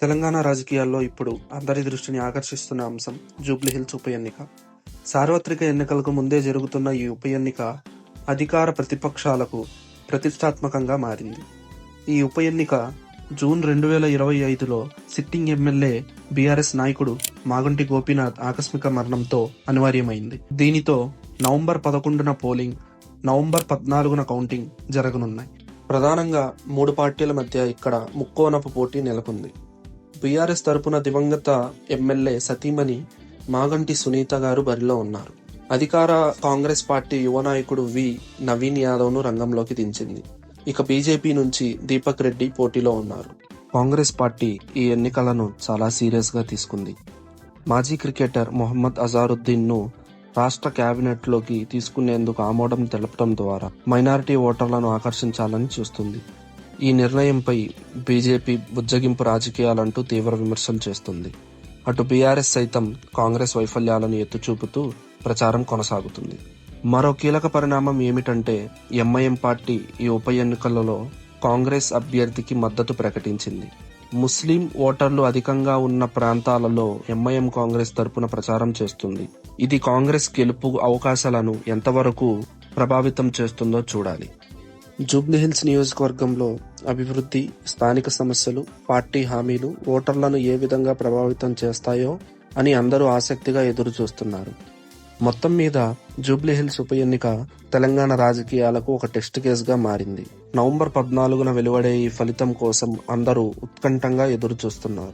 తెలంగాణ రాజకీయాల్లో ఇప్పుడు అందరి దృష్టిని ఆకర్షిస్తున్న అంశం జూబ్లీహిల్స్ ఉప ఎన్నిక. సార్వత్రిక ఎన్నికలకు ముందే జరుగుతున్న ఈ ఉప ఎన్నిక అధికార ప్రతిపక్షాలకు ప్రతిష్టాత్మకంగా మారింది. ఈ ఉప ఎన్నిక జూన్ 2025లో సిట్టింగ్ ఎమ్మెల్యే బీఆర్ఎస్ నాయకుడు మాగంటి గోపీనాథ్ ఆకస్మిక మరణంతో అనివార్యమైంది. దీనితో నవంబర్ 11న పోలింగ్, నవంబర్ 14న కౌంటింగ్ జరగనున్నాయి. ప్రధానంగా 3 పార్టీల మధ్య ఇక్కడ ముక్కోనపు పోటీ నెలకొంది. బీఆర్ఎస్ తరపున దివంగత ఎమ్మెల్యే సతీమణి మాగంటి సునీత గారు బరిలో ఉన్నారు. అధికార కాంగ్రెస్ పార్టీ యువ నాయకుడు నవీన్ యాదవ్ ను రంగంలోకి దించింది. ఇక బీజేపీ నుంచి దీపక్ రెడ్డి పోటీలో ఉన్నారు. కాంగ్రెస్ పార్టీ ఈ ఎన్నికలను చాలా సీరియస్ గా తీసుకుంది. మాజీ క్రికెటర్ మొహమ్మద్ అజారుద్దీన్ ను రాష్ట్ర కేబినెట్ లోకి తీసుకునేందుకు ఆమోదం తెలపడం ద్వారా మైనారిటీ ఓటర్లను ఆకర్షించాలని చూస్తుంది. ఈ నిర్ణయంపై బీజేపీ బుజ్జగింపు రాజకీయాలంటూ తీవ్ర విమర్శలు చేస్తుంది. అటు బీఆర్ఎస్ సైతం కాంగ్రెస్ వైఫల్యాలను ఎత్తుచూపుతూ ప్రచారం కొనసాగుతుంది. మరో కీలక పరిణామం ఏమిటంటే ఎంఐఎం పార్టీ ఈ ఉప ఎన్నికలలో కాంగ్రెస్ అభ్యర్థికి మద్దతు ప్రకటించింది. ముస్లిం ఓటర్లు అధికంగా ఉన్న ప్రాంతాలలో ఎంఐఎం కాంగ్రెస్ తరపున ప్రచారం చేస్తుంది. ఇది కాంగ్రెస్ గెలుపు అవకాశాలను ఎంతవరకు ప్రభావితం చేస్తుందో చూడాలి. జూబ్లీహిల్స్ నియోజకవర్గంలో అభివృద్ధి, స్థానిక సమస్యలు, పార్టీ హామీలు ఓటర్లను ఏ విధంగా ప్రభావితం చేస్తాయో అని అందరూ ఆసక్తిగా ఎదురు చూస్తున్నారు. మొత్తం మీద జూబ్లీహిల్స్ ఉప ఎన్నిక తెలంగాణ రాజకీయాలకు ఒక టెస్ట్ కేసుగా మారింది. నవంబర్ 14న వెలువడే ఈ ఫలితం కోసం అందరూ ఉత్కంఠంగా ఎదురు చూస్తున్నారు.